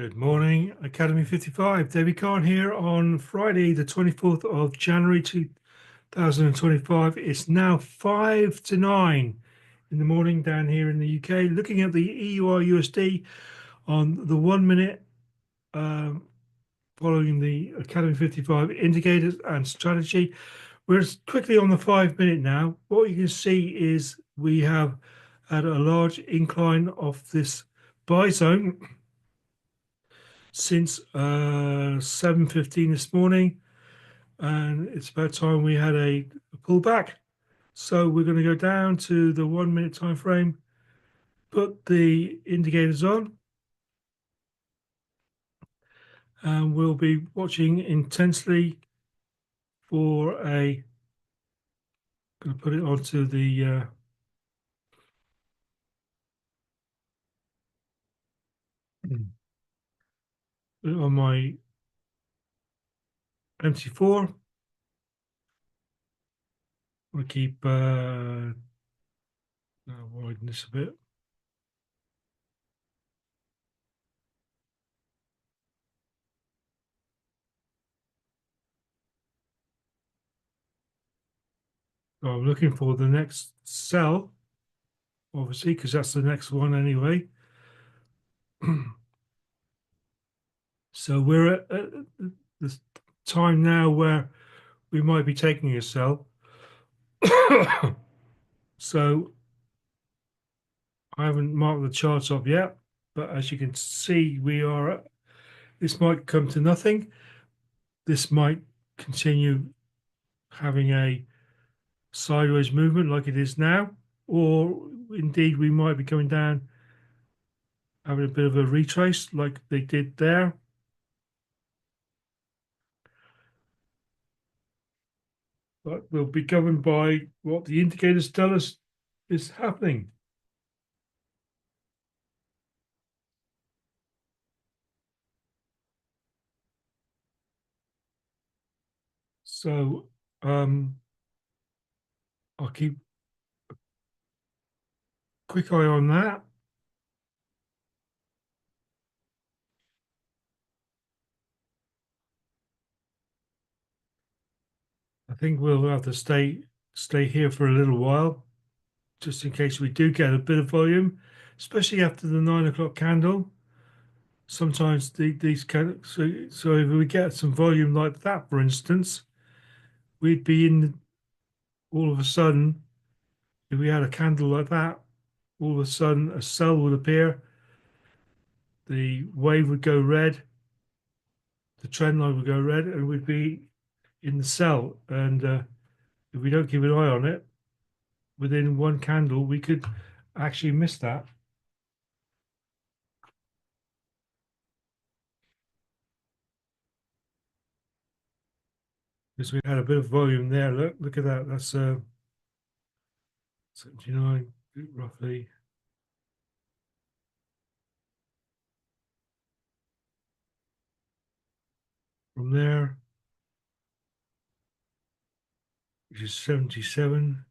Good morning, Academy 55. David Kahn here on Friday, the 24th of January 2025. It's now 5 to 9 in the morning down here in the UK. Looking at the EUR USD on the 1 minute, following the Academy 55 indicators and strategy. We're quickly on the 5 minute now. What you can see is we have had a large incline of this buy zone since 7:15 this morning, and it's about time we had a pullback. So we're going to go down to the 1 minute time frame, put the indicators on, and we'll be watching intensely for a. Going to put it onto the on my MT4. I'll keep widen this a bit. So I'm looking for the next sell, obviously, because that's the next one anyway. So we're at the time now where we might be taking a sell. So I haven't marked the charts up yet, but as you can see, this might come to nothing. This might continue having a sideways movement like it is now, or indeed we might be coming down, having a bit of a retrace like they did there. But we'll be governed by what the indicators tell us is happening. So I'll keep a quick eye on that. I think we'll have to stay here for a little while, just in case we do get a bit of volume, especially after the 9 o'clock candle. Sometimes these kind of, so if we get some volume like that, for instance, we'd be in all of a sudden. If we had a candle like that, all of a sudden a sell would appear, the wave would go red, the trend line would go red, and we'd be in the sell. And if we don't keep an eye on it, within one candle, we could actually miss that. Because we had a bit of volume there. Look at that. That's 79 roughly. From there, which is 77,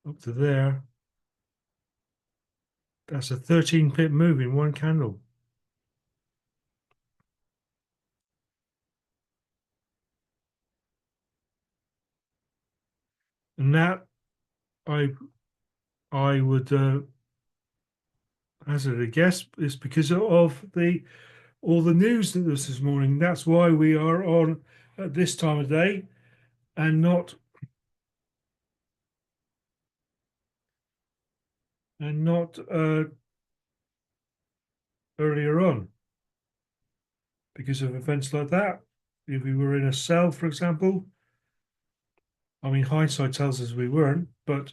up to there. That's a 13 pip move in one candle. And that I would hazard a guess is because of all the news that was this morning. That's why we are on at this time of day and not earlier on, because of events like that. If we were in a sell, for example, I mean, hindsight tells us we weren't, but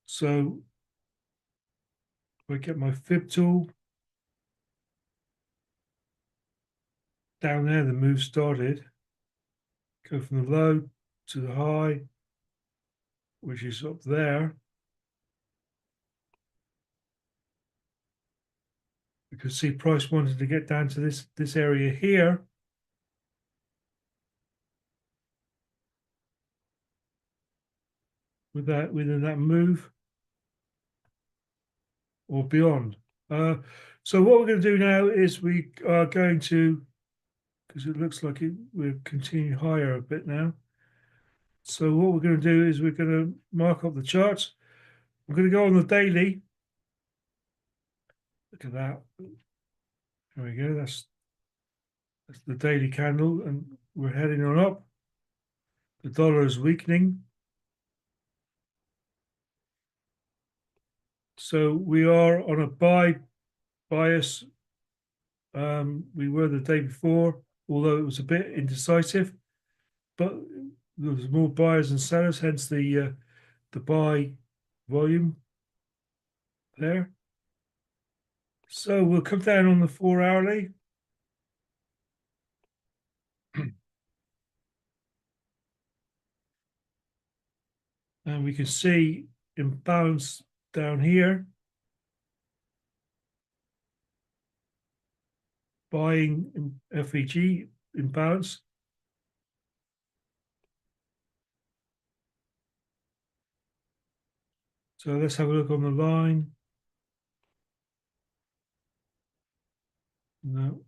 so if I get my fib tool down there, the move started, go from the low to the high, which is up there. You can see price wanted to get down to this area here. Within that move. or beyond. So what we're going to do now is we are going to, because it looks like we're continuing higher a bit now. So what we're going to do is we're going to mark up the charts. We're going to go on the daily. Look at that. There we go. That's the daily candle, and we're heading on up. The dollar is weakening. So we are on a buy bias. We were the day before, although it was a bit indecisive, but there was more buyers and sellers, hence the buy volume there. So we'll come down on the 4 hourly. And we can see imbalance down here. Buying in FEG imbalance. So let's have a look on the line. No.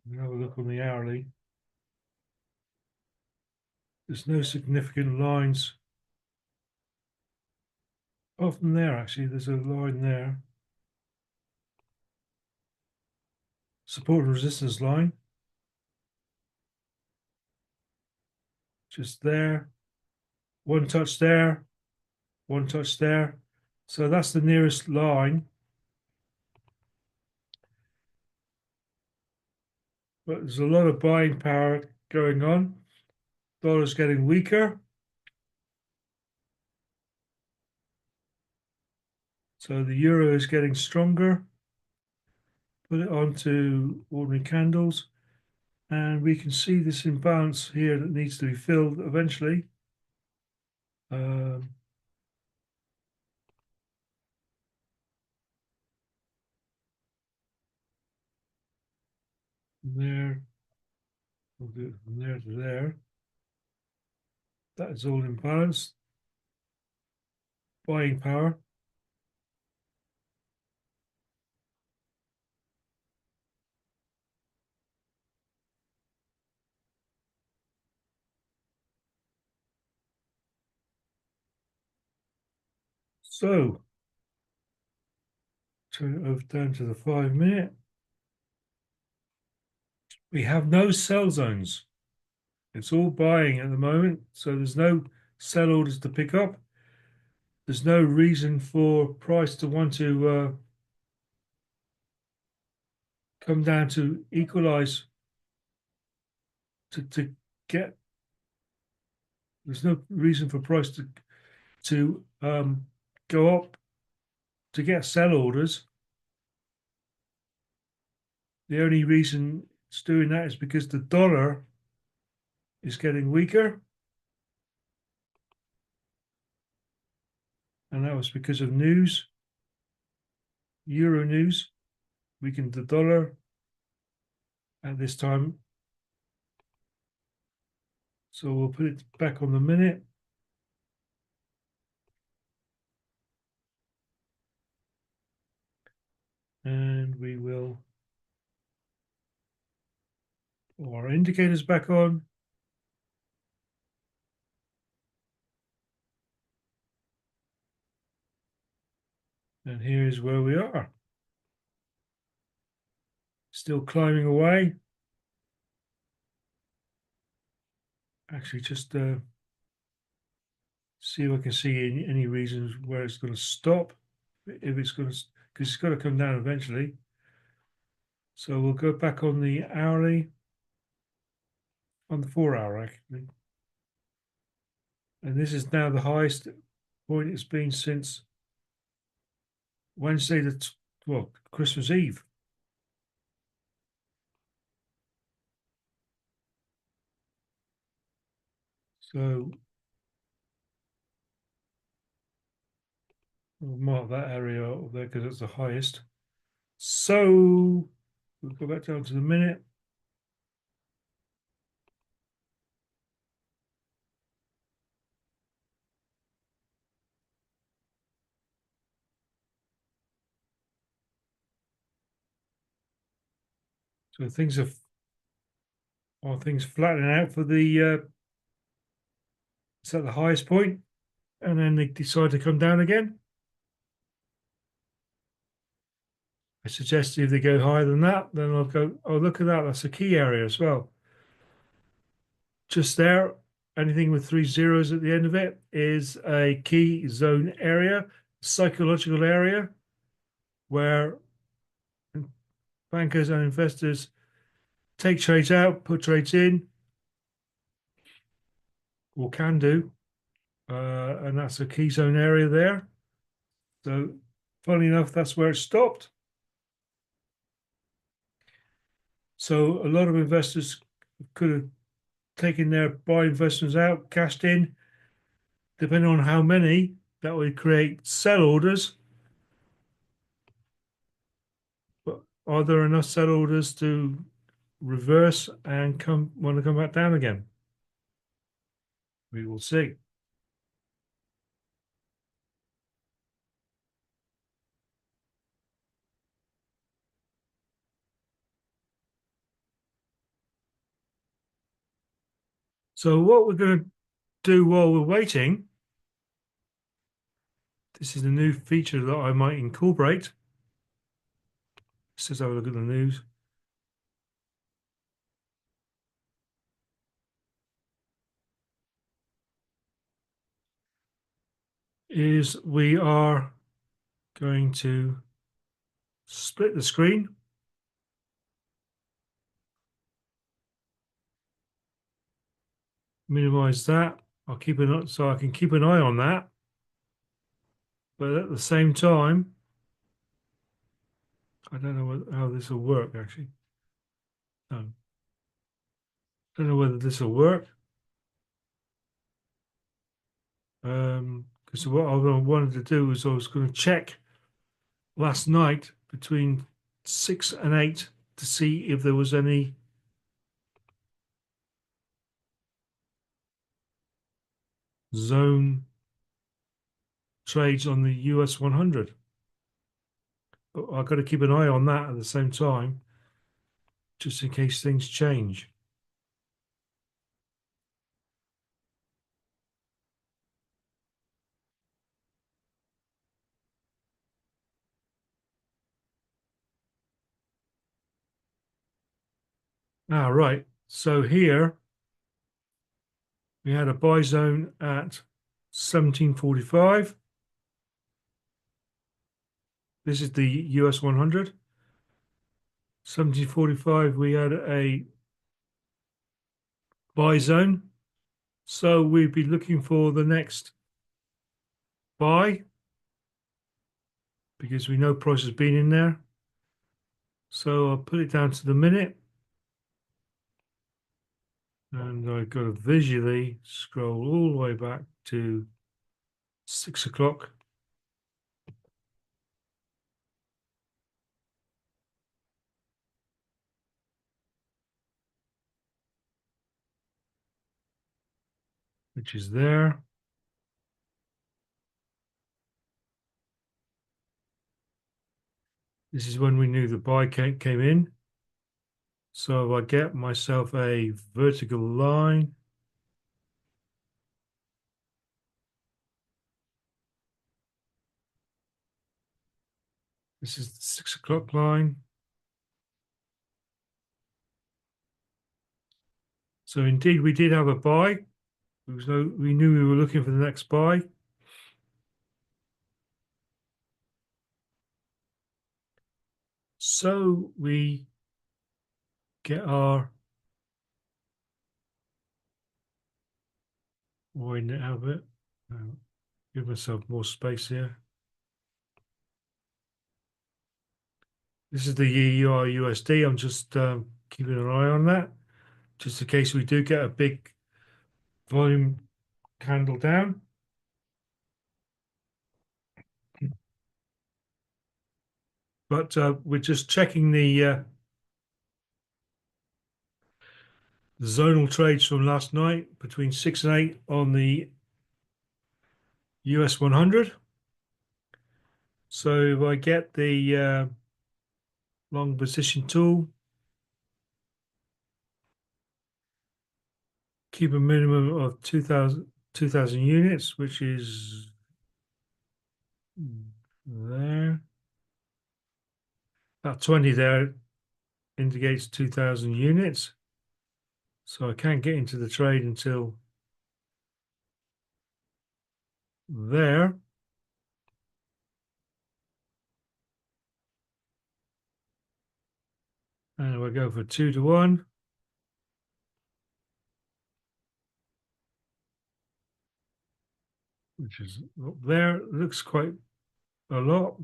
We'll have a look on the hourly. There's no significant lines. Oh, from there, actually, there's a line there. Support and resistance line. Just there. One touch there. One touch there. So that's the nearest line. But there's a lot of buying power going on. Dollar's getting weaker. So the euro is getting stronger. Put it onto ordinary candles. And we can see this imbalance here that needs to be filled eventually. There, we'll do it from there to there. That is all imbalanced. Buying power. So, turn it over down to the 5 minute. We have no sell zones. It's all buying at the moment. So there's no sell orders to pick up. There's no reason for price to want to come down to equalize to get. There's no reason for price to go up to get sell orders. The only reason it's doing that is because the dollar is getting weaker. And that was because of news, Euro news, weakened the dollar at this time. So we'll put it back on the minute. And we will put our indicators back on. And here's where we are. Still climbing away. Actually, just see if I can see any reasons where it's going to stop. If it's going to, because it's got to come down eventually. So we'll go back on the hourly, on the 4 hour actually. And this is now the highest point it's been since Wednesday, Christmas Eve. So we'll mark that area up there because it's the highest. So we'll go back down to the minute. So things flattening out for the it's at the highest point, and then they decide to come down again. I suggest if they go higher than that, then I'll go, oh, look at that. That's a key area as well. Just there, anything with three zeros at the end of it is a key zone area, psychological area where bankers and investors take trades out, put trades in, or can do. And that's a key zone area there. So, funny enough, that's where it stopped. So, a lot of investors could have taken their buy investments out, cashed in, depending on how many, that would create sell orders. But are there enough sell orders to reverse and want to come back down again? We will see. So what we're going to do while we're waiting, this is a new feature that I might incorporate. Let's have a look at the news. Is we are going to split the screen, minimize that. I'll keep an so I can keep an eye on that. But at the same time, I don't know how this will work actually. No. Don't know whether this will work. Because what I wanted to do was I was going to check last night between 6 and 8 to see if there was any zone trades on the US 100. But I've got to keep an eye on that at the same time, just in case things change. Right. So here we had a buy zone at 1745. This is the US 100. 1745, we had a buy zone. So we'd be looking for the next buy because we know price has been in there. So I'll put it down to the minute. And I've got to visually scroll all the way back to 6 o'clock. Which is there. This is when we knew the buy came in. So if I get myself a vertical line, this is the 6 o'clock line. So indeed, we did have a buy. We knew we were looking for the next buy. So we get our widen it out a bit. Give myself more space here. This is the EUR USD. I'm just keeping an eye on that, just in case we do get a big volume candle down. But we're just checking the zonal trades from last night between 6 and 8 on the US 100. So if I get the long position tool, keep a minimum of 2,000 units, which is there. About 20 there indicates 2,000 units. So I can't get into the trade until there. And we'll go for 2 to 1. Which is up there. It looks quite a lot.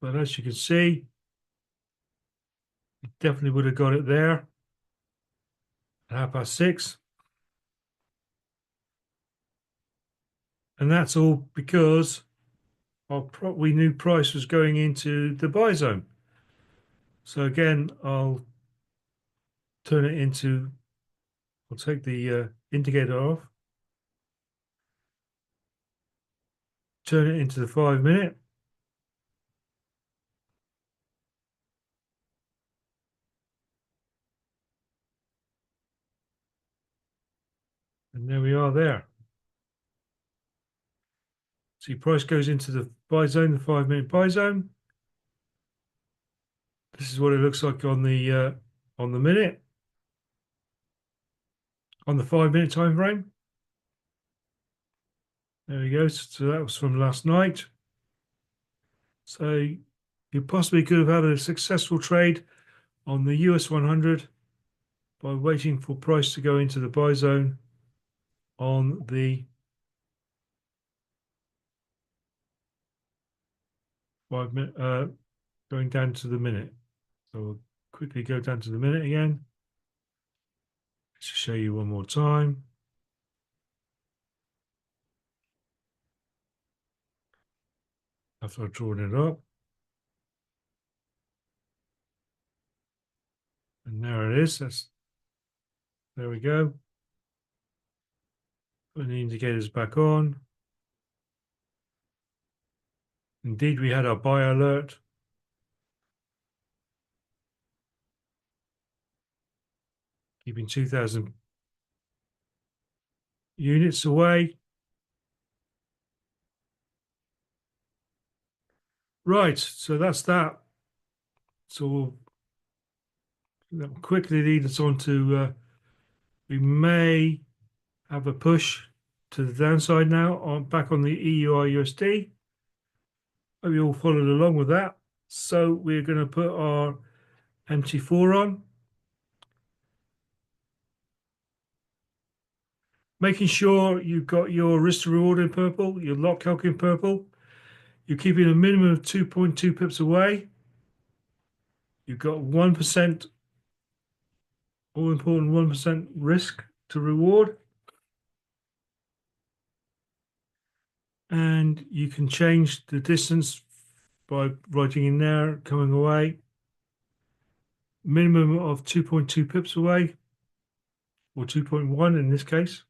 But as you can see, it definitely would have got it there at 6:30. And that's all because we knew price was going into the buy zone. So again, I'll turn it into, I'll take the indicator off, turn it into the 5-minute. And there we are there. See, price goes into the buy zone, the 5-minute buy zone. This is what it looks like on the minute, on the 5-minute time frame. There we go. So that was from last night. So you possibly could have had a successful trade on the US 100 by waiting for price to go into the buy zone on the 5-minute, going down to the minute. So we'll quickly go down to the minute again. Let's show you one more time. After I've drawn it up. And there it is. There we go. Putting the indicators back on. Indeed, we had our buy alert. Keeping 2,000 units away. Right, so that's that. So that will quickly lead us on to, we may have a push to the downside now, back on the EUR USD. Hope you all followed along with that. So we're going to put our MT4 on. Making sure you've got your risk to reward in purple, your lot calc in purple. You're keeping a minimum of 2.2 pips away. You've got 1%, all important 1% risk to reward. And you can change the distance by writing in there, coming away. Minimum of 2.2 pips away, or 2.1 in this case.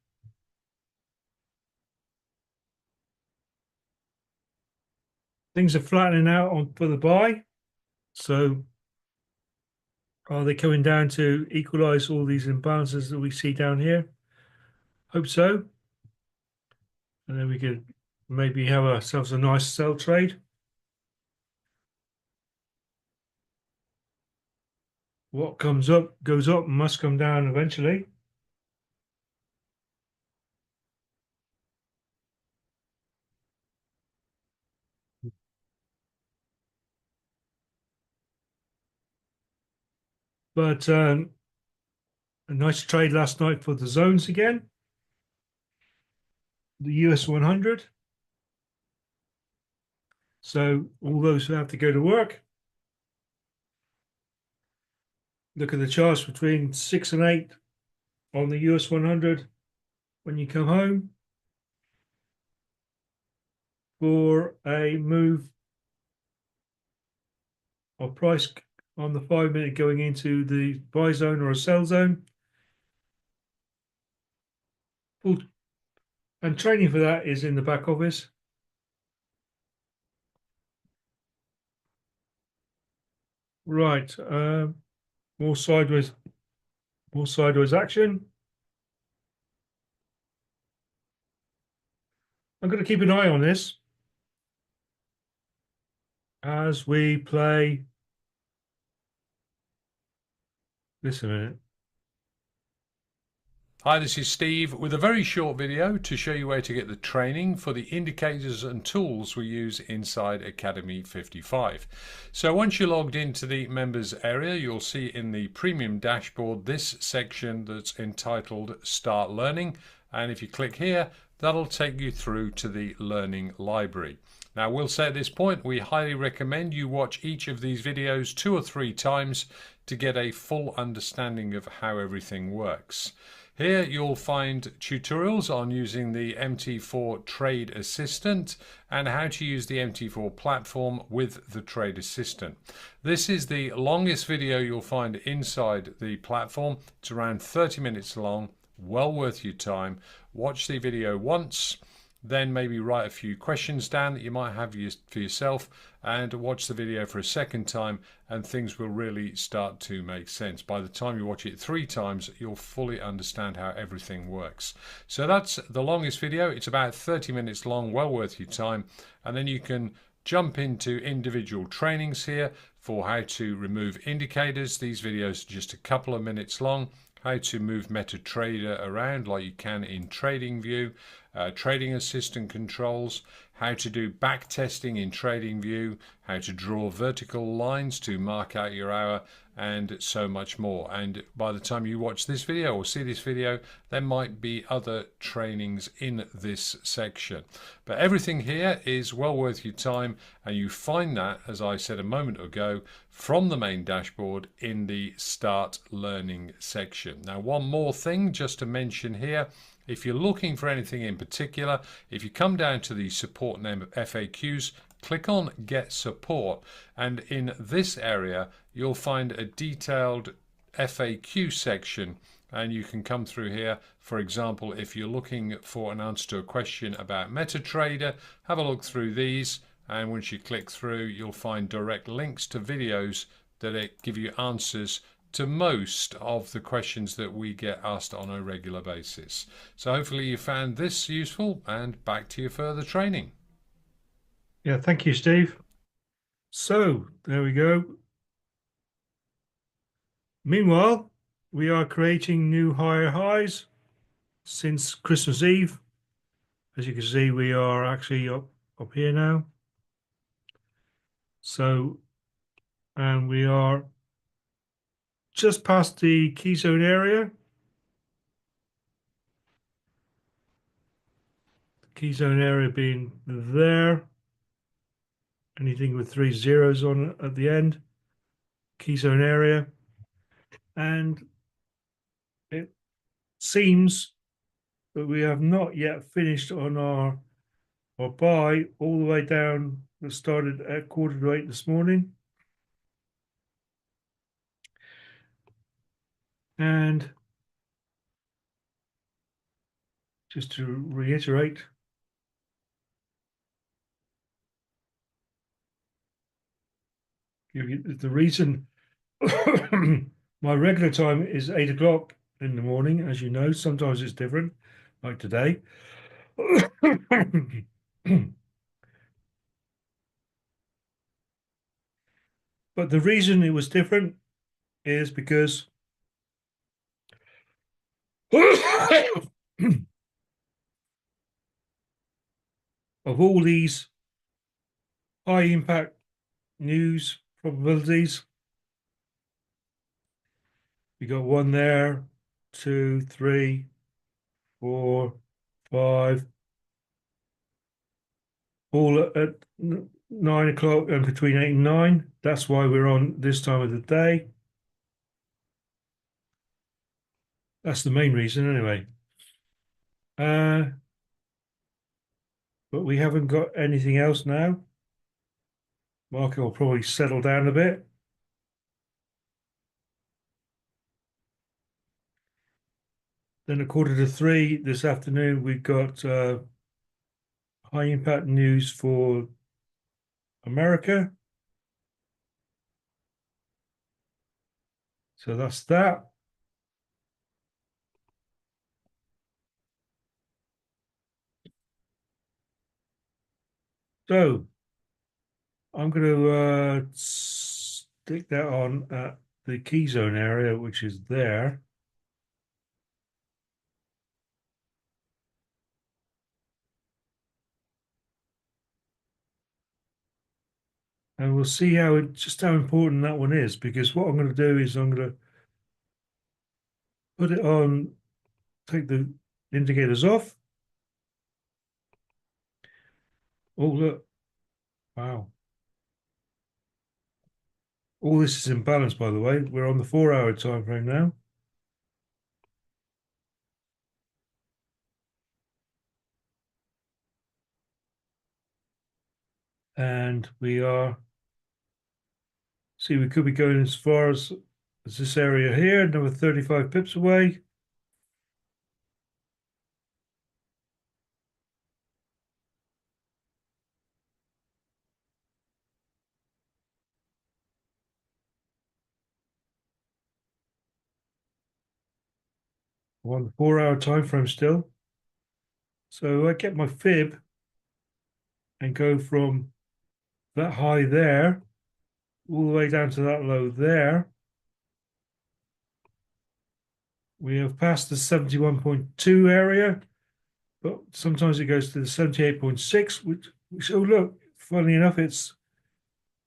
Things are flattening out on for the buy. So are they coming down to equalize all these imbalances that we see down here? Hope so. And then we could maybe have ourselves a nice sell trade. What comes up goes up and must come down eventually. But a nice trade last night for the zones again. The US 100. So all those who have to go to work, look at the charts between 6 and 8 on the US 100 when you come home for a move of price on the 5-minute going into the buy zone or a sell zone. And training for that is in the back office. Right, more sideways action. I'm going to keep an eye on this as we play. Listen a minute. Hi, this is Steve with a very short video to show you where to get the training for the indicators and tools we use inside Academy 55. So once you're logged into the members area, you'll see in the premium dashboard this section that's entitled Start Learning. And if you click here, that'll take you through to the learning library. Now, we'll say at this point, we highly recommend you watch each of these videos 2 or 3 times to get a full understanding of how everything works. Here you'll find tutorials on using the MT4 Trade Assistant and how to use the MT4 platform with the Trade Assistant. This is the longest video you'll find inside the platform. It's around 30 minutes long, well worth your time. Watch the video once, then maybe write a few questions down that you might have for yourself and watch the video for a second time, and things will really start to make sense. By the time you watch it 3 times, you'll fully understand how everything works. So that's the longest video. It's about 30 minutes long, well worth your time. And then you can jump into individual trainings here for how to remove indicators. These videos are just a couple of minutes long. How to move MetaTrader around like you can in TradingView, Trading Assistant controls, how to do back testing in TradingView, how to draw vertical lines to mark out your hour, and so much more. And by the time you watch this video or see this video, there might be other trainings in this section. But everything here is well worth your time, and you find that, as I said a moment ago, from the main dashboard in the Start Learning section. Now, one more thing just to mention here. If you're looking for anything in particular, if you come down to the support name of FAQs, click on Get Support, and in this area you'll find a detailed FAQ section, and you can come through here. For example, if you're looking for an answer to a question about MetaTrader, have a look through these, and once you click through you'll find direct links to videos that give you answers to most of the questions that we get asked on a regular basis. So hopefully you found this useful, and back to your further training. Yeah, thank you, Steve. So there we go. Meanwhile, we are creating new higher highs since Christmas Eve. As you can see, we are actually up here now. So, and we are just past the key zone area. The key zone area being there. Anything with 3 zeros on it at the end. Key zone area. And it seems that we have not yet finished on our buy all the way down that started at 7:45 this morning. And just to reiterate, give you the reason. My regular time is 8 o'clock in the morning, as you know. Sometimes it's different, like today. But the reason it was different is because of all these high impact news probabilities. We got 1 there, 2, 3, 4, 5, all at 9 o'clock and between 8 and 9. That's why we're on this time of the day. That's the main reason anyway. But we haven't got anything else now. Market will probably settle down a bit. Then at 2:45 this afternoon, we've got high impact news for America. So that's that. So I'm going to stick that on at the key zone area, which is there. And we'll see just how important that one is, because what I'm going to do is I'm going to put it on, take the indicators off. Oh, look. Wow. All this is in balance, by the way. We're on the 4-hour time frame now. And we are, see, we could be going as far as this area here, another 35 pips away. We're on the 4-hour time frame still. So I get my fib and go from that high there all the way down to that low there. We have passed the 71.2 area, but sometimes it goes to the 78.6, which, oh, look, funny enough, it's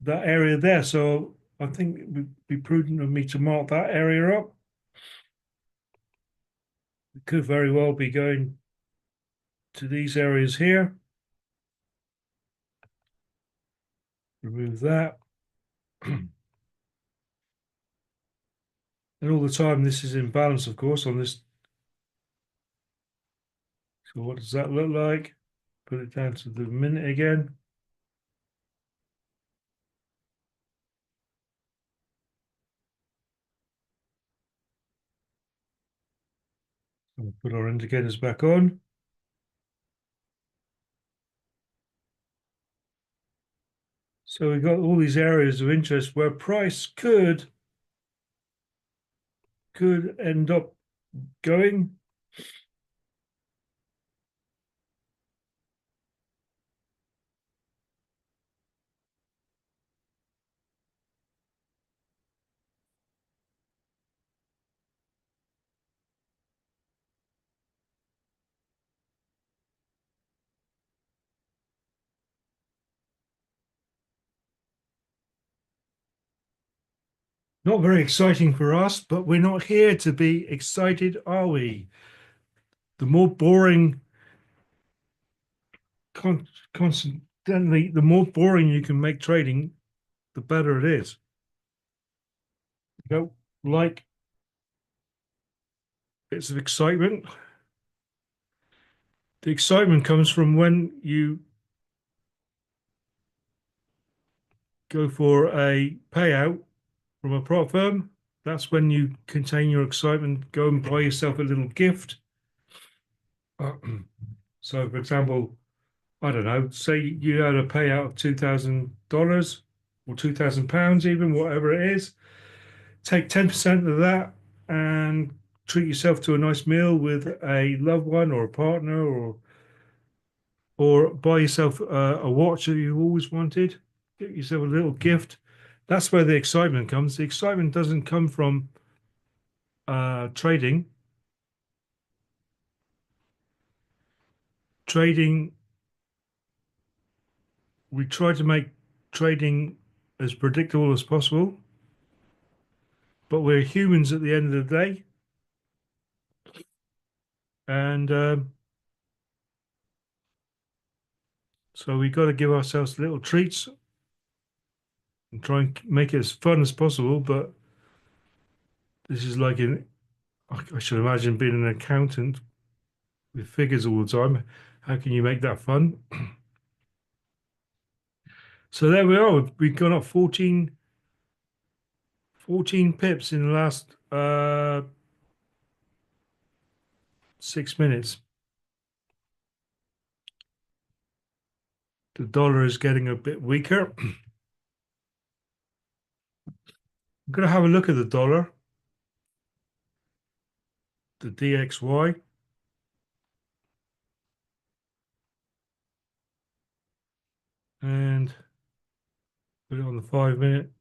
that area there. So I think it would be prudent of me to mark that area up. It could very well be going to these areas here. Remove that. And all the time, this is in balance, of course, on this. So what does that look like? Put it down to the minute again. We'll put our indicators back on. So we've got all these areas of interest where price could end up going. Not very exciting for us, but we're not here to be excited, are we? The more boring, constantly, the more boring you can make trading, the better it is. You know, like bits of excitement. The excitement comes from when you go for a payout from a prop firm. That's when you contain your excitement. Go and buy yourself a little gift. So, for example, I don't know, say you had a payout of $2,000 or £2,000, even whatever it is. Take 10% of that and treat yourself to a nice meal with a loved one or a partner, or buy yourself a watch that you've always wanted. Get yourself a little gift. That's where the excitement comes. The excitement doesn't come from trading. Trading, we try to make trading as predictable as possible, but we're humans at the end of the day. And so we got to give ourselves little treats and try and make it as fun as possible. But this is like I should imagine being an accountant with figures all the time. How can you make that fun? So there we are. We've gone up 14 pips in the last 6 minutes. The dollar is getting a bit weaker. I'm going to have a look at the dollar, the DXY. and put it on the 5 minute.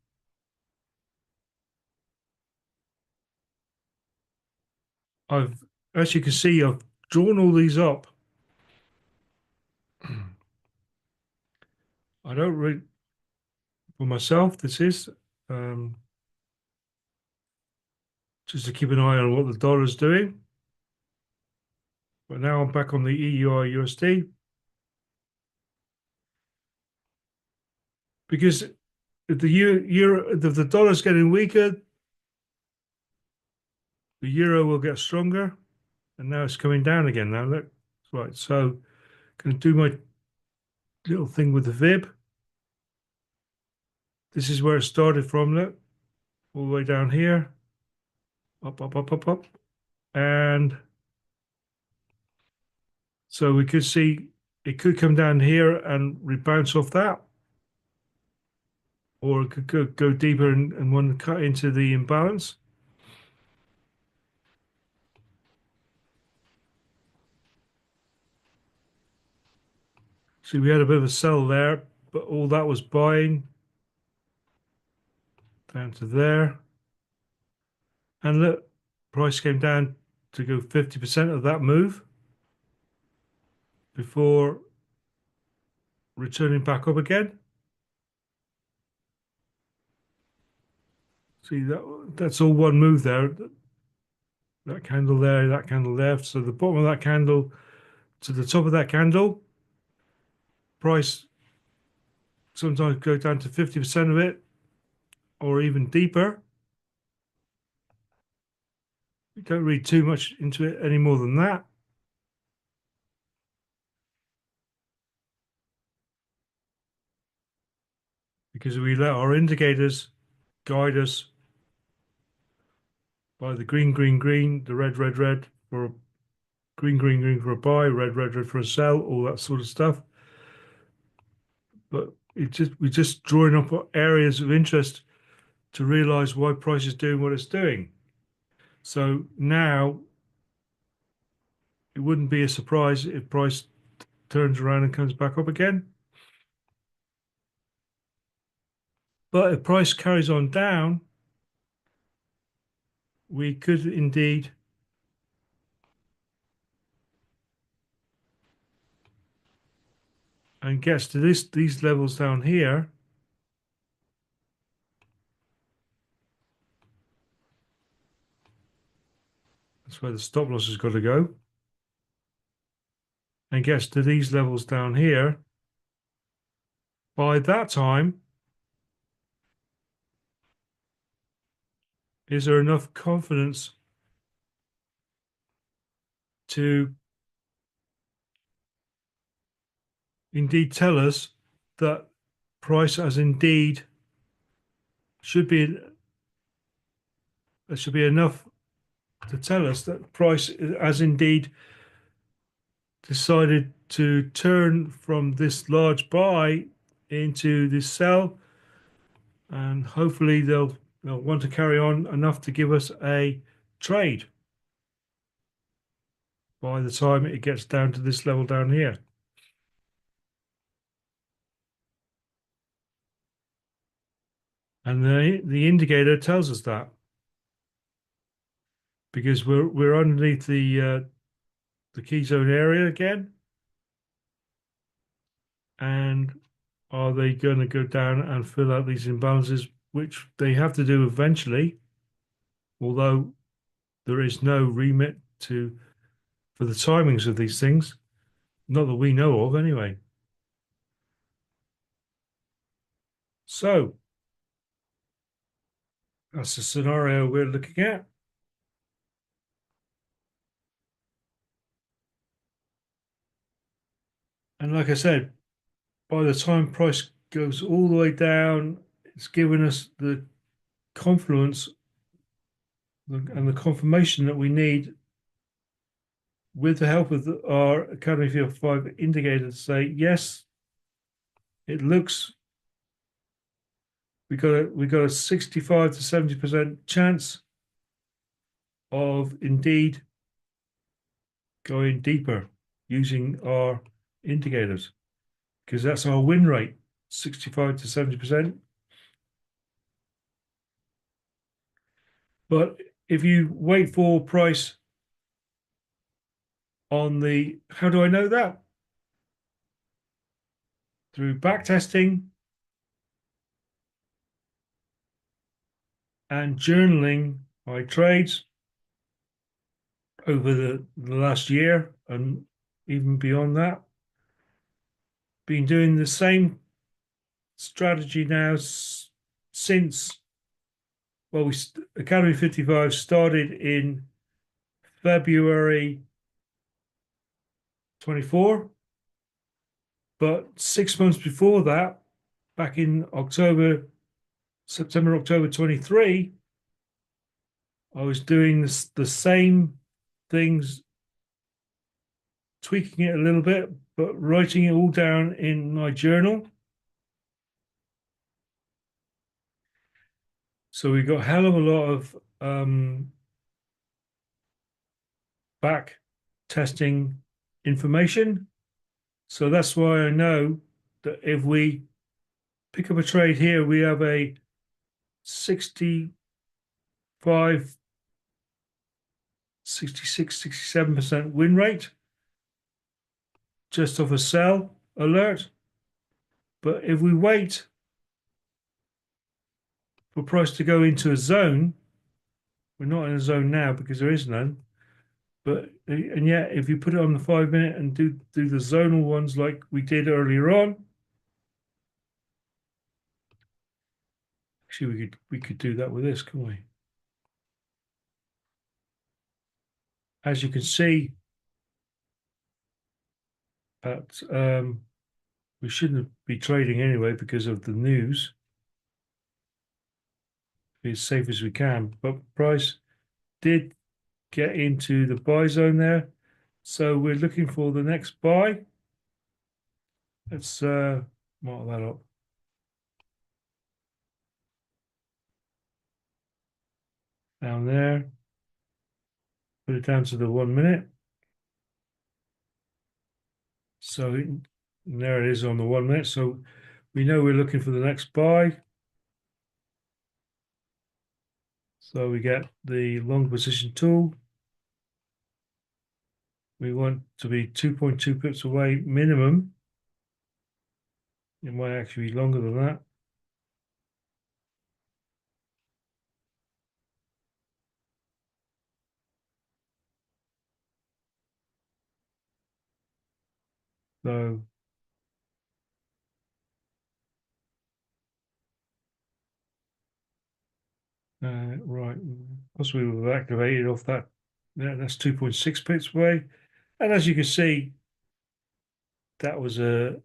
As you can see, I've drawn all these up. I don't really, for myself, this is um, just to keep an eye on what the dollar's doing. But now I'm back on the EUR USD because if the dollar's getting weaker, the euro will get stronger, and now it's coming down again. Now look, right. So, going to do my little thing with the VIB. This is where it started from. Look, all the way down here, up, up, up, up, up, and so we could see it could come down here and rebounce off that, or it could go deeper and want to cut into the imbalance. See, we had a bit of a sell there, but all that was buying down to there. And look, price came down to go 50% of that move before returning back up again. See, that's all one move there. That candle there, that candle there. So the bottom of that candle to the top of that candle, price sometimes go down to 50% of it or even deeper. You don't read too much into it any more than that. Because we let our indicators guide us by the green, green, green, the red, red, red for green, green, green for a buy, red, red, red for a sell, all that sort of stuff. But we're just drawing up areas of interest to realize why price is doing what it's doing. So now it wouldn't be a surprise if price turns around and comes back up again. But if price carries on down, we could indeed and gets to these levels down here. That's where the stop loss has got to go. And gets to these levels down here. By that time, is there enough confidence to indeed tell us that price as indeed should be, there should be enough to tell us that price as indeed decided to turn from this large buy into this sell, and hopefully they'll want to carry on enough to give us a trade by the time it gets down to this level down here. And the indicator tells us that because we're underneath the key zone area again. And are they going to go down and fill out these imbalances, which they have to do eventually, although there is no remit for the timings of these things, not that we know of anyway. So that's the scenario we're looking at. And like I said, by the time price goes all the way down, it's given us the confluence and the confirmation that we need with the help of our Academy Field 5 indicator to say, yes, it looks, we got a 65 to 70% chance of indeed going deeper using our indicators, because that's our win rate. 65 to 70%. But if you wait for price on the, how do I know that? Through back testing and journaling my trades over the last year and even beyond that. Been doing the same strategy now since, well, Academy 55 started in February 24, but 6 months before that, back in September, October 23, I was doing the same things, tweaking it a little bit, but writing it all down in my journal. So we got a hell of a lot of back testing information. So that's why I know that if we pick up a trade here, we have a 65, 66, 67% win rate just off a sell alert. But if we wait for price to go into a zone, we're not in a zone now because there is none. But and yet, if you put it on the 5 minute and do the zonal ones like we did earlier on, actually we could do that with this, couldn't we? As you can see, that we shouldn't be trading anyway because of the news. Be as safe as we can, but price did get into the buy zone there, so we're looking for the next buy. Let's mark that up. Down there, put it down to the 1 minute. So there it is on the 1 minute. So we know we're looking for the next buy. So we get the long position tool. We want to be 2.2 pips away minimum. It might actually be longer than that. So right, possibly we've activated off that. Yeah, that's 2.6 pips away. And as you can see, that was a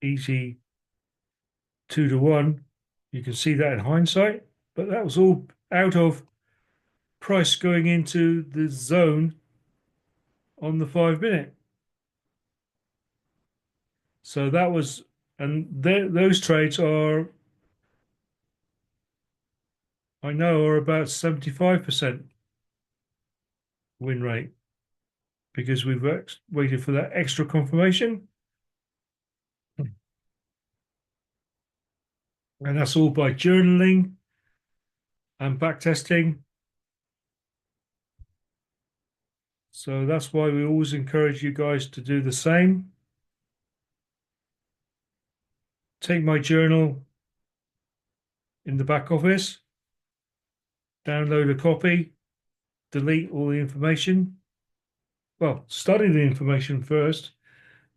easy 2 to 1. You can see that in hindsight, but that was all out of price going into the zone on the 5 minute. So that was, and those trades are, I know, are about 75% win rate because we've waited for that extra confirmation. And that's all by journaling and back testing. So that's why we always encourage you guys to do the same. Take my journal in the back office, download a copy, delete all the information. Well, study the information first,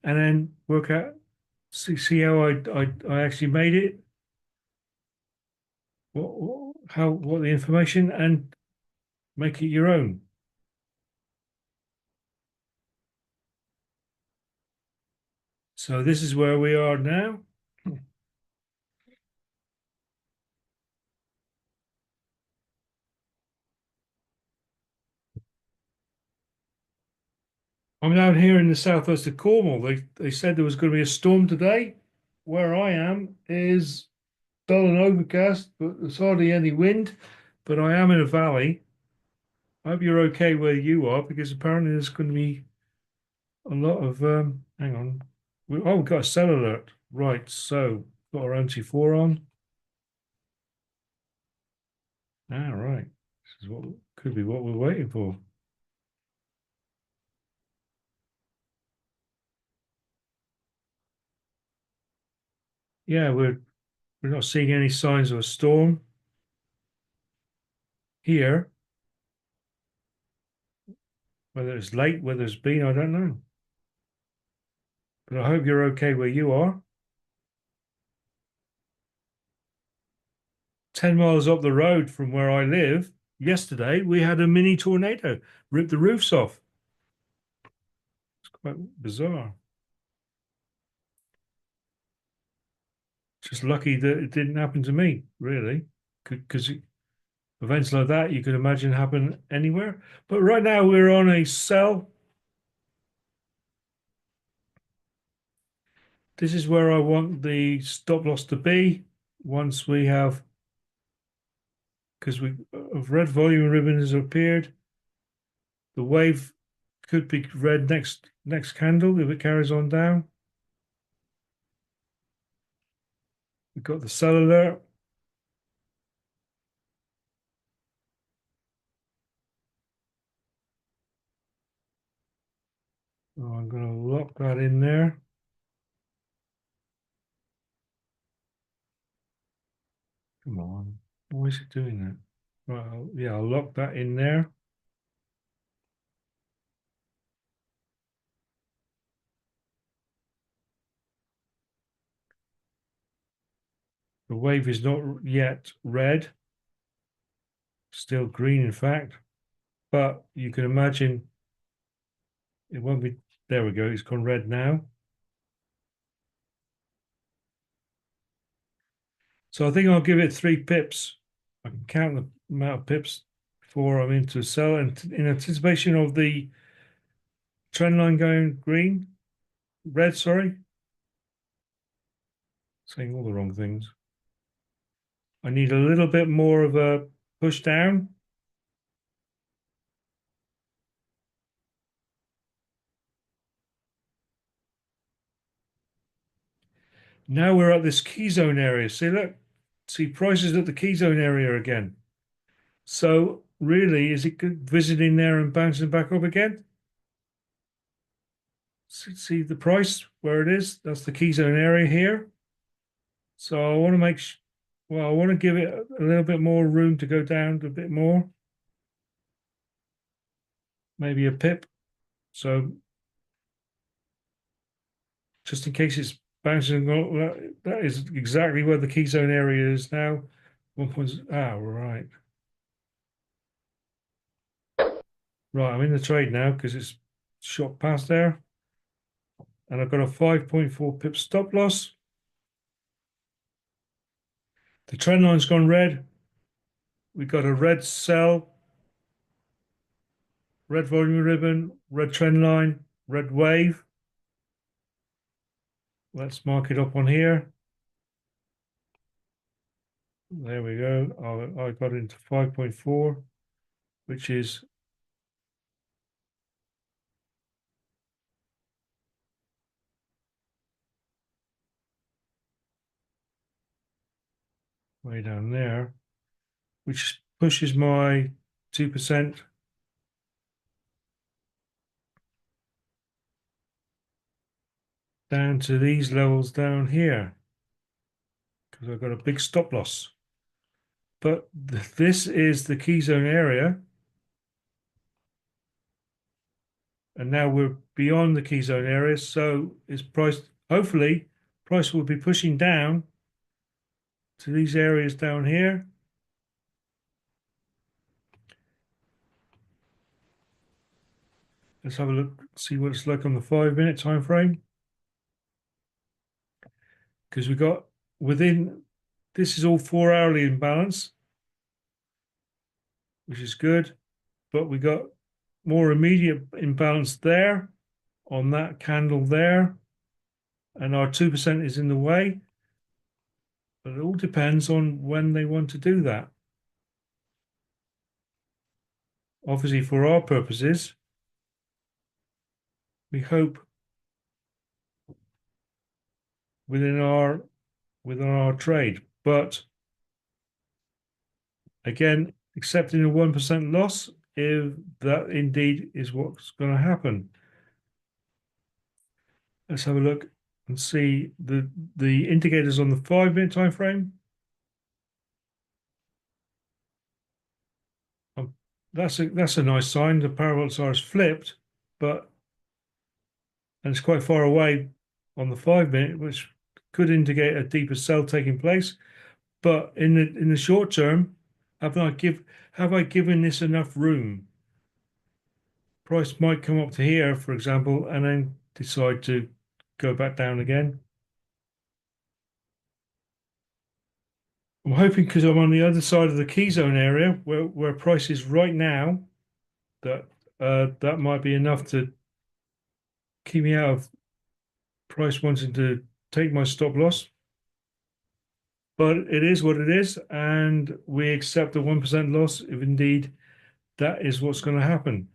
and then work out, see how I actually made it, what the information, and make it your own. So this is where we are now. I'm down here in the southwest of Cornwall. They said there was going to be a storm today. Where I am is dull and overcast, but there's hardly any wind. But I am in a valley. I hope you're okay where you are, because apparently there's going to be a lot of hang on, We've got a sell alert. Right, so got our MT4 on. Right. This is what could be what we're waiting for. Yeah, we're not seeing any signs of a storm here. Whether it's late, whether it's been, I don't know. But I hope you're okay where you are. 10 miles up the road from where I live, yesterday we had a mini tornado rip the roofs off. It's quite bizarre. Just lucky that it didn't happen to me, really, because events like that you could imagine happen anywhere. But right now we're on a sell. This is where I want the stop loss to be once we have, because we of red volume ribbon has appeared. The wave could be red next candle if it carries on down. We've got the sell alert. Oh, I'm going to lock that in there. Come on. Why is it doing that? Right, yeah, I'll lock that in there. The wave is not yet red. Still green, in fact. But you can imagine it won't be. There we go. It's gone red now. So I think I'll give it 3 pips. I can count the amount of pips before I'm into a sell, and in anticipation of the trend line going red, sorry. Saying all the wrong things. I need a little bit more of a push down. Now we're at this key zone area. See, look, see prices at the key zone area again. So really, is it good visiting there and bouncing back up again? See the price where it is? That's the key zone area here. So I want to well, I want to give it a little bit more room to go down a bit more. Maybe a pip. So just in case it's bouncing, that is exactly where the key zone area is now. 1 point, right. Right, I'm in the trade now because it's shot past there. And I've got a 5.4 pip stop loss. The trend line's gone red. We've got a red sell, red volume ribbon, red trend line, red wave. Let's mark it up on here. There we go. I got into 5.4, which is way down there, which pushes my 2% down to these levels down here because I've got a big stop loss. But this is the key zone area. And now we're beyond the key zone area. So it's priced, hopefully, price will be pushing down to these areas down here. Let's have a look, see what it's like on the 5-minute time frame. Because we got within, this is all 4-hourly imbalance, which is good. But we got more immediate imbalance there on that candle there. And our 2% is in the way. But it all depends on when they want to do that. Obviously, for our purposes, we hope within our trade. But again, accepting a 1% loss if that indeed is what's going to happen. Let's have a look and see the indicators on the 5-minute time frame. That's a nice sign. The parabolic star is flipped, and it's quite far away on the 5-minute, which could indicate a deeper sell taking place. But in the short term, have I given this enough room? Price might come up to here, for example, and then decide to go back down again. I'm hoping, because I'm on the other side of the key zone area where price is right now, that that might be enough to keep me out of price wanting to take my stop loss. But it is what it is, and we accept a 1% loss if indeed that is what's going to happen.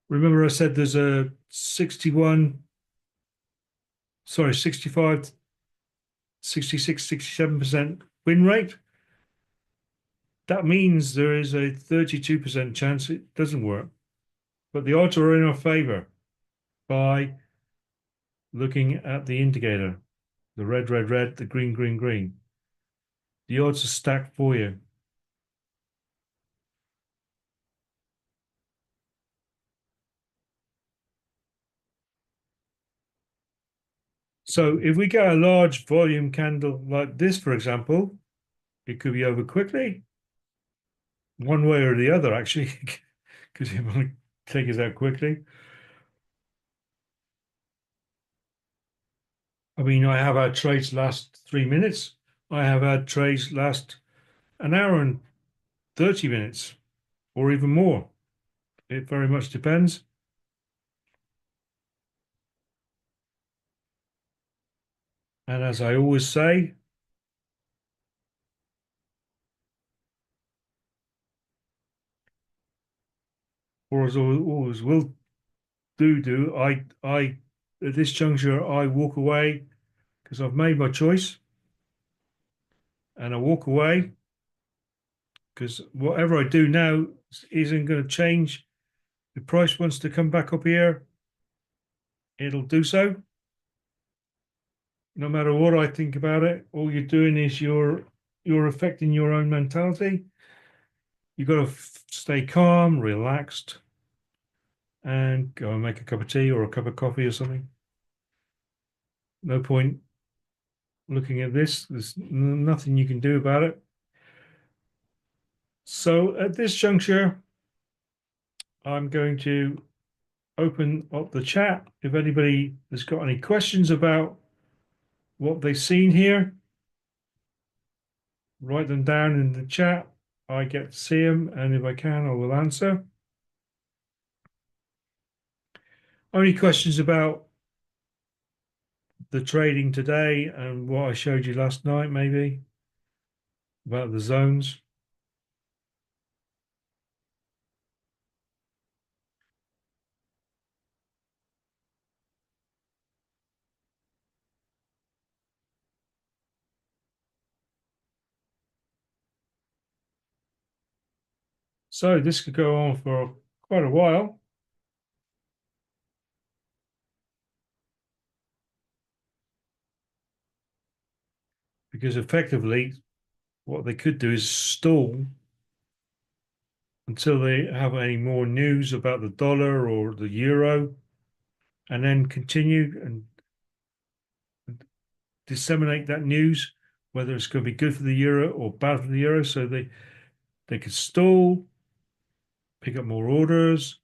Remember, I said there's a 65, 66, 67% win rate. That means there is a 32% chance it doesn't work. But the odds are in our favor by looking at the indicator, the red, red, red, the green, green, green. The odds are stacked for you. So if we get a large volume candle like this, for example, it could be over quickly, one way or the other, actually, because it might take us out quickly. I mean, I have had trades last 3 minutes. I have had trades last an hour and 30 minutes, or even more. It very much depends. And as I always say, or as I always will do, I at this juncture, I walk away because I've made my choice. And I walk away because whatever I do now isn't going to change. If price wants to come back up here, it'll do so. No matter what I think about it, all you're doing is you're affecting your own mentality. You've got to stay calm, relaxed, and go and make a cup of tea or a cup of coffee or something. No point looking at this. There's nothing you can do about it. So at this juncture, I'm going to open up the chat. If anybody has got any questions about what they've seen here, write them down in the chat. I get to see them, and if I can, I will answer. Only questions about the trading today and what I showed you last night, maybe about the zones. So this could go on for quite a while. Because effectively, what they could do is stall until they have any more news about the dollar or the euro, and then continue and disseminate that news, whether it's going to be good for the euro or bad for the euro. So they could stall, pick up more orders.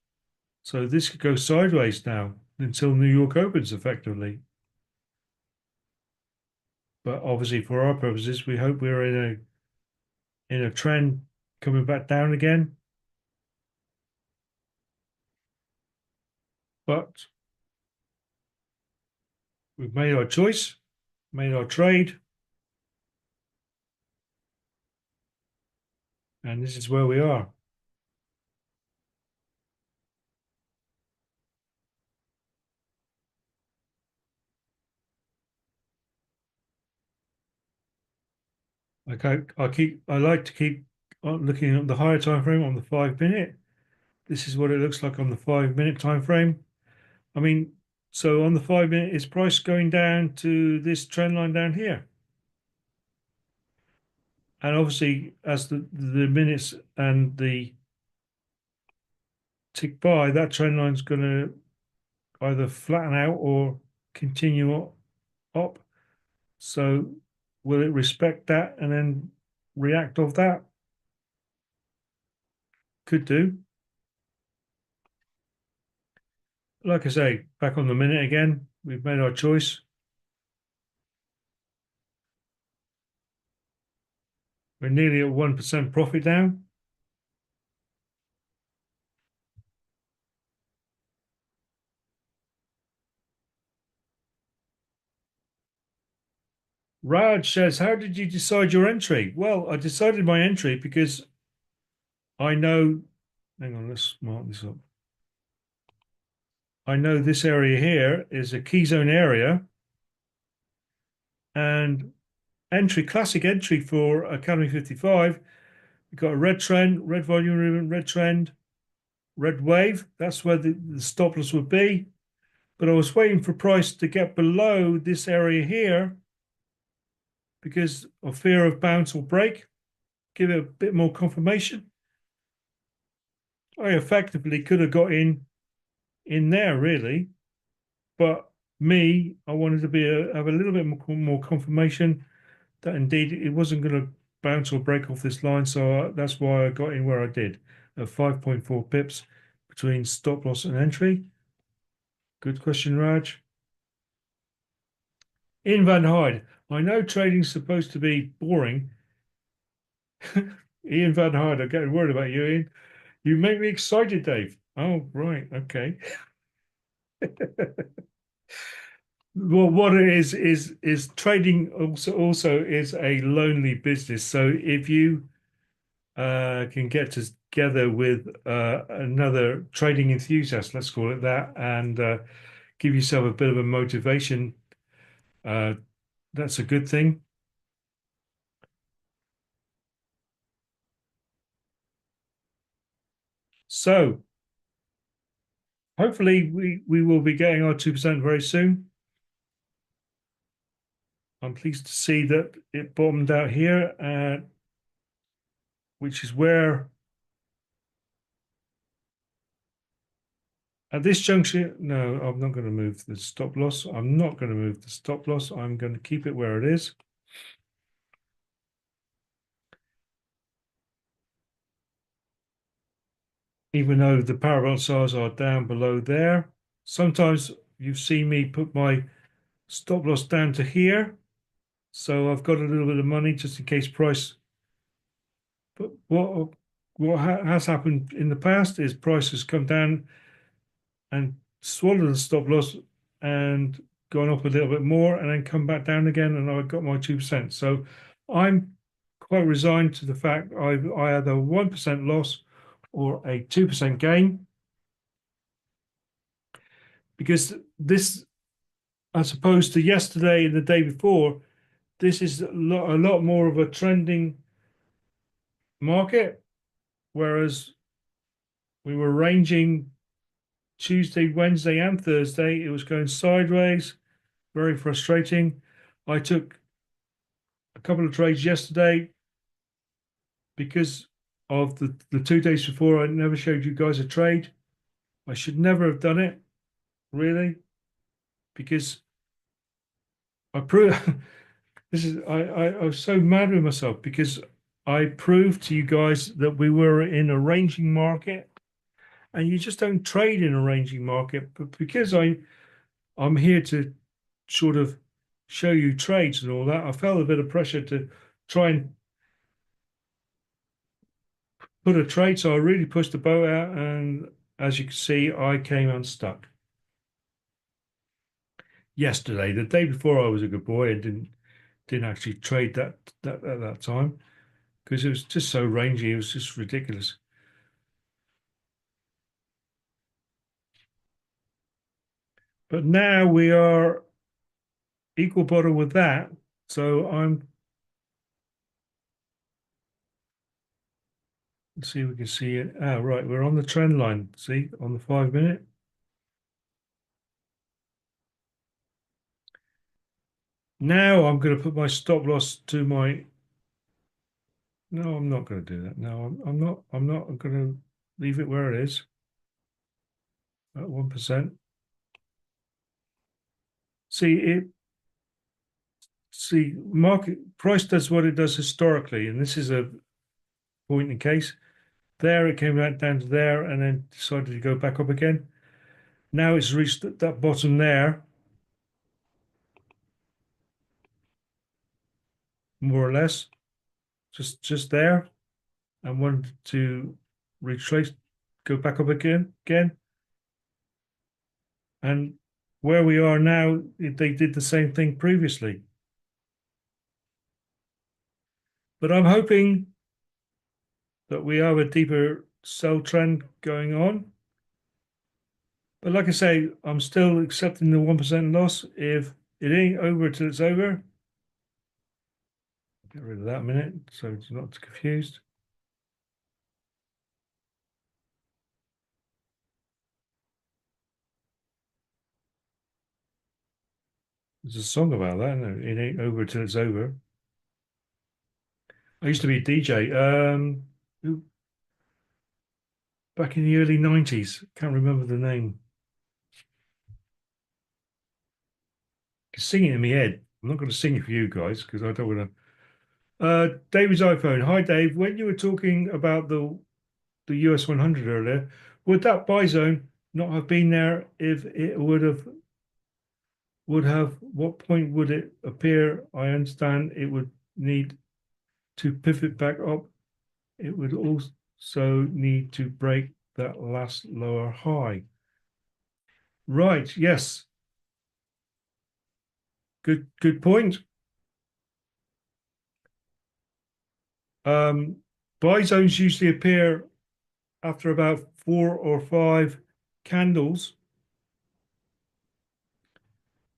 So this could go sideways now until New York opens effectively. But obviously, for our purposes, we hope we're in a trend coming back down again. But we've made our choice, made our trade, and this is where we are. I like to keep on looking at the higher time frame on the 5 minute. This is what it looks like on the 5 minute time frame. I mean, so on the 5 minute, is price going down to this trend line down here? And obviously, as the minutes and the tick by, that trend line is going to either flatten out or continue up. So will it respect that and then react off that? Could do. Like I say, back on the minute again, we've made our choice. We're nearly at 1% profit now. Raj says, how did you decide your entry? Well, I decided my entry because I know, hang on, let's mark this up. I know this area here is a key zone area and classic entry for Academy 55. We've got a red trend, red volume movement, red trend, red wave. That's where the stop loss would be. But I was waiting for price to get below this area here because of fear of bounce or break, give it a bit more confirmation. I effectively could have got in there really, but I wanted to have a little bit more confirmation that indeed it wasn't going to bounce or break off this line. So that's why I got in where I did at 5.4 pips between stop loss and entry. Good question, Raj. Ian Van Hyde. I know trading's supposed to be boring. Ian Van Hyde, I'm getting worried about you, Ian. You make me excited, Dave. Oh, right. Okay. Well, what it is trading also is a lonely business. So if you can get together with another trading enthusiast, let's call it that, and give yourself a bit of a motivation, uh, that's a good thing. So hopefully we will be getting our 2% very soon. I'm pleased to see that it bottomed out here, which is where at this juncture, no, I'm not going to move the stop loss. I'm not going to move the stop loss. I'm going to keep it where it is. Even though the parabolic SARs are down below there. Sometimes you've seen me put my stop loss down to here. So I've got a little bit of money just in case price. But what has happened in the past is price has come down and swallowed the stop loss and gone up a little bit more and then come back down again, and I got my 2%. So I'm quite resigned to the fact I either 1% loss or a 2% gain, because this, as opposed to yesterday and the day before, this is a lot more of a trending market, whereas we were ranging Tuesday, Wednesday, and Thursday. It was going sideways, very frustrating. I took a couple of trades yesterday because of the 2 days before. I never showed you guys a trade. I should never have done it, really, because I proved this is I was so mad with myself because I proved to you guys that we were in a ranging market, and you just don't trade in a ranging market. But because I'm here to sort of show you trades and all that, I felt a bit of pressure to try and put a trade. So I really pushed the boat out, and as you can see, I came unstuck yesterday. The day before, I was a good boy and didn't actually trade that at that time because it was just so rangy. It was just ridiculous. But now we are equal bottom with that. So I'm Let's see if we can see it. Ah, right, we're on the trend line. See, on the 5 minute. Now I'm going to put my stop loss to my. No, I'm not going to do that. No, I'm not. I'm not going to leave it where it is at 1%. See it. See, market price does what it does historically, and this is a point in case. There, it came back down to there, and then decided to go back up again. Now it's reached that bottom there, more or less, just there, and wanted to retrace, go back up again. And where we are now, they did the same thing previously. But I'm hoping that we have a deeper sell trend going on. But like I say, I'm still accepting the 1% loss. If it ain't over till it's over, get rid of that a minute so it's not confused. There's a song about that, isn't there? It ain't over till it's over. I used to be a DJ. Back in the early 90s. Can't remember the name. I can sing it in my head. I'm not going to sing it for you guys because I don't want to. David's iPhone. Hi, Dave. When you were talking about the US 100 earlier, would that buy zone not have been there if it would have what point would it appear? I understand it would need to pivot back up. It would also need to break that last lower high. Right, yes. Good point. Buy zones usually appear after about 4 or 5 candles.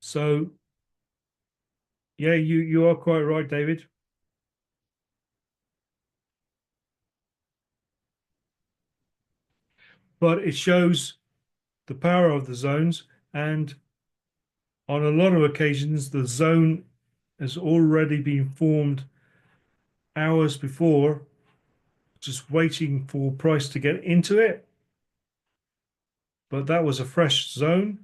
So yeah, you are quite right, David. But it shows the power of the zones, and on a lot of occasions, the zone has already been formed hours before, just waiting for price to get into it. But that was a fresh zone.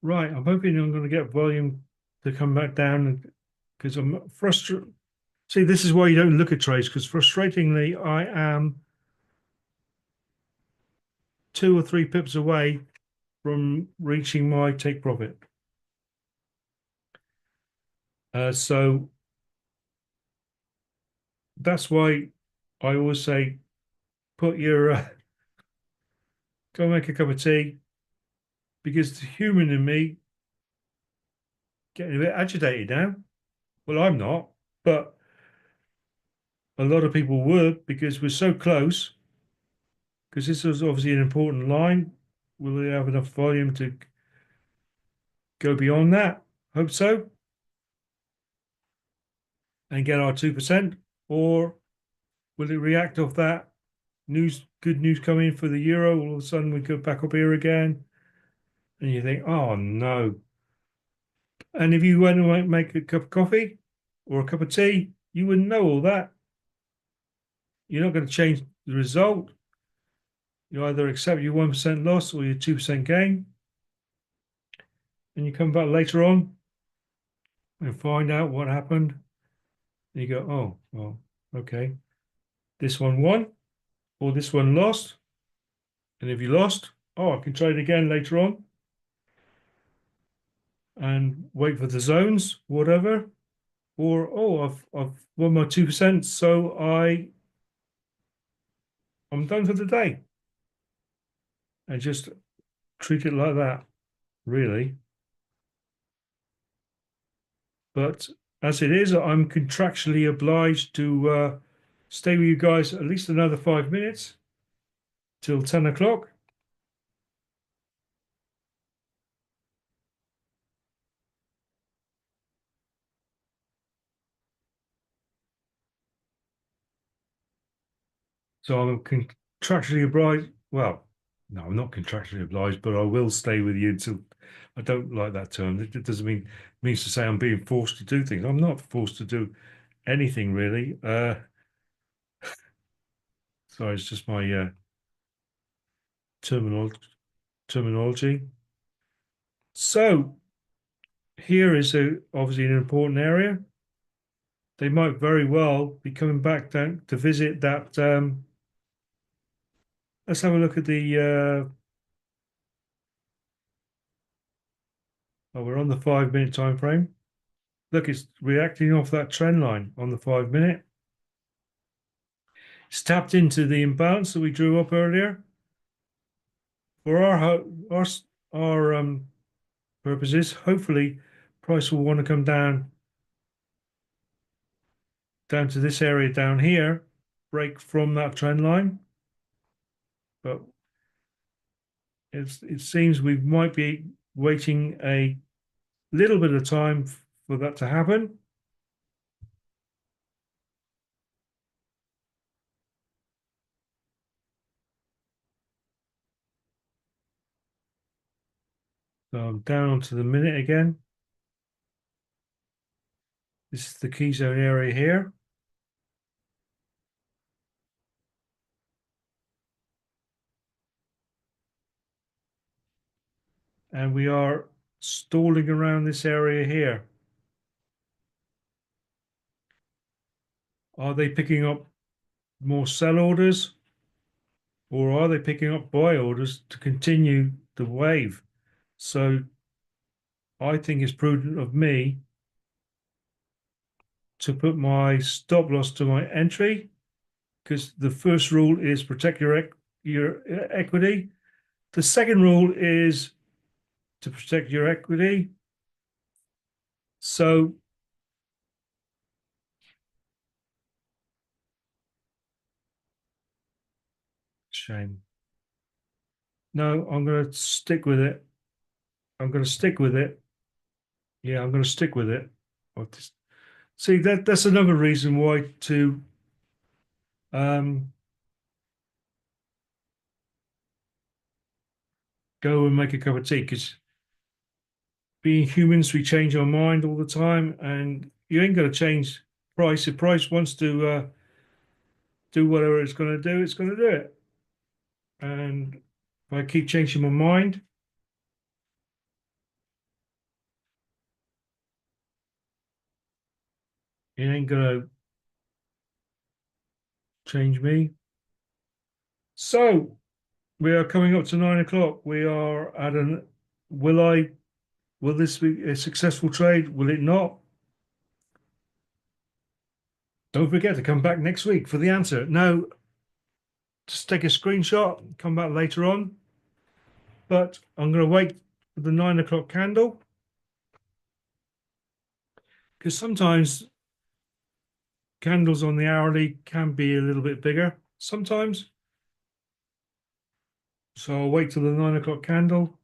Right, I'm hoping I'm going to get volume to come back down because I'm frustrated. See, this is why you don't look at trades because frustratingly, I am 2 or 3 pips away from reaching my take profit. So that's why I always say, put your go make a cup of tea, because the human in me getting a bit agitated now. Well, I'm not, but a lot of people would because we're so close. Because this is obviously an important line. Will we have enough volume to go beyond that? Hope so. And get our 2%, or will it react off that news? Good news coming for the euro. All of a sudden, we go back up here again, and you think, "Oh no!" And if you went and make a cup of coffee or a cup of tea, you wouldn't know all that. You're not going to change the result. You either accept your 1% loss or your 2% gain, and you come back later on and find out what happened. And you go, "Oh, well, okay, this one won." Or this one lost. And if you lost, oh, I can trade again later on and wait for the zones, whatever. Or, oh, I've won my 2%, so I'm done for the day. And just treat it like that, really. But as it is, I'm contractually obliged to stay with you guys at least another 5 minutes till 10 o'clock. So I'm contractually obliged. Well, no, I'm not contractually obliged, but I will stay with you until I don't like that term. It doesn't means to say I'm being forced to do things. I'm not forced to do anything really. Sorry, it's just my terminal terminology. So here is obviously an important area. They might very well be coming back down to visit that. Let's have a look at the. Oh, we're on the 5 minute time frame. Look, it's reacting off that trend line on the 5 minute. It's tapped into the imbalance that we drew up earlier. For our purposes, hopefully, price will want to come down to this area down here, break from that trend line. But it seems we might be waiting a little bit of time for that to happen. So I'm down onto the minute again. This is the key zone area here. And we are stalling around this area here. Are they picking up more sell orders, or are they picking up buy orders to continue the wave? So I think it's prudent of me to put my stop loss to my entry, because the first rule is protect your equity. The second rule is to protect your equity. So shame. No, I'm going to stick with it. I'm going to stick with it. Yeah, I'm going to stick with it. See, that's another reason why to um, go and make a cup of tea, because being humans, we change our mind all the time, and you ain't going to change price. If price wants to do whatever it's going to do, it's going to do it. And if I keep changing my mind, it ain't going to change me. So we are coming up to 9 o'clock. We are at an. Will this be a successful trade? Will it not? Don't forget to come back next week for the answer. No, just take a screenshot, come back later on. But I'm going to wait for the 9 o'clock candle, because sometimes candles on the hourly can be a little bit bigger sometimes. So I'll wait till the 9 o'clock candle,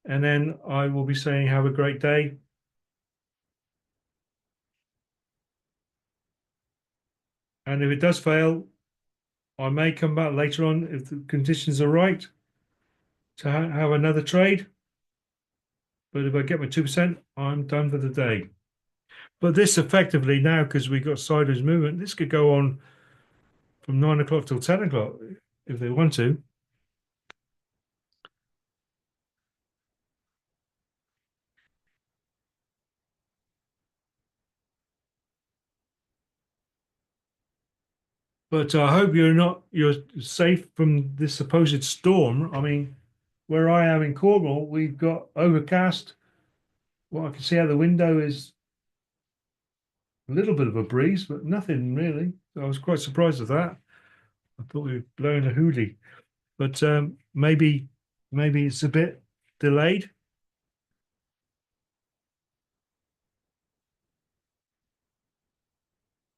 and then I will be saying have a great day. And if it does fail, I may come back later on if the conditions are right to have another trade. But if I get my 2%, I'm done for the day. But this effectively now, because we got sideways movement, this could go on from 9 o'clock till 10 o'clock if they want to. But I hope you're safe from this supposed storm. I mean, where I am in Cornwall, we've got overcast. What I can see out the window is a little bit of a breeze, but nothing really. I was quite surprised at that. I thought we were blowing a hoolie, but maybe it's a bit delayed.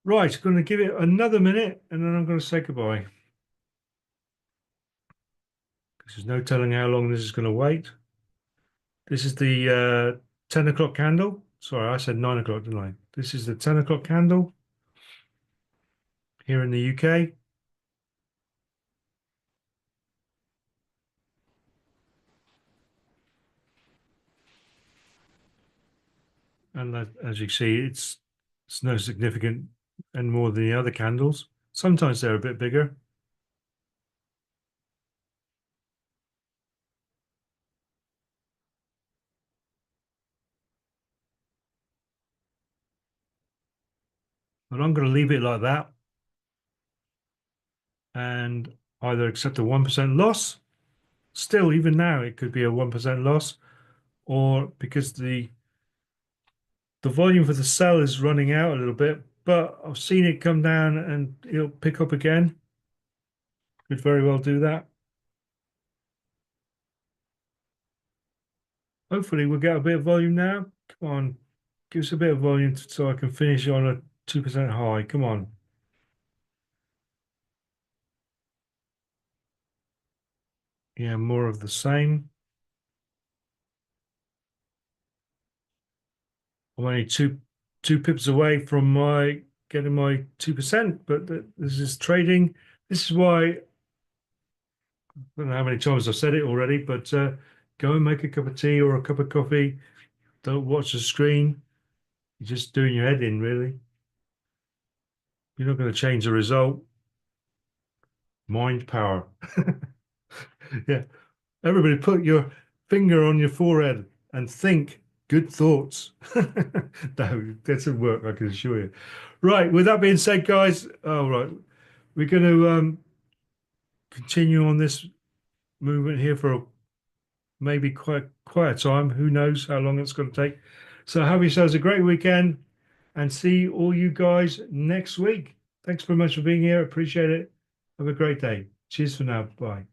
Right, going to give it another minute, and then I'm going to say goodbye, because there's no telling how long this is going to wait. This is the 10 o'clock candle. Sorry, I said 9 o'clock, didn't I? This is the 10 o'clock candle here in the UK. And as you see, it's no significant and more than the other candles. Sometimes they're a bit bigger. But I'm going to leave it like that and either accept a 1% loss. Still, even now, it could be a 1% loss, or because the volume for the sell is running out a little bit, but I've seen it come down and it'll pick up again. Could very well do that. Hopefully we'll get a bit of volume now. Come on, give us a bit of volume so I can finish on a 2% high. Come on. Yeah, more of the same. I'm only two pips away from my getting my 2%, but this is trading. This is why I don't know how many times I've said it already, but go and make a cup of tea or a cup of coffee. Don't watch the screen. You're just doing your head in, really. You're not going to change the result. Mind power. Yeah. Everybody put your finger on your forehead and think good thoughts. No, that doesn't work, I can assure you. Right, with that being said, guys, all right, we're going to continue on this movement here for maybe quite a time. Who knows how long it's going to take. So have yourselves a great weekend and see all you guys next week. Thanks very much for being here. Appreciate it. Have a great day. Cheers for now. Bye.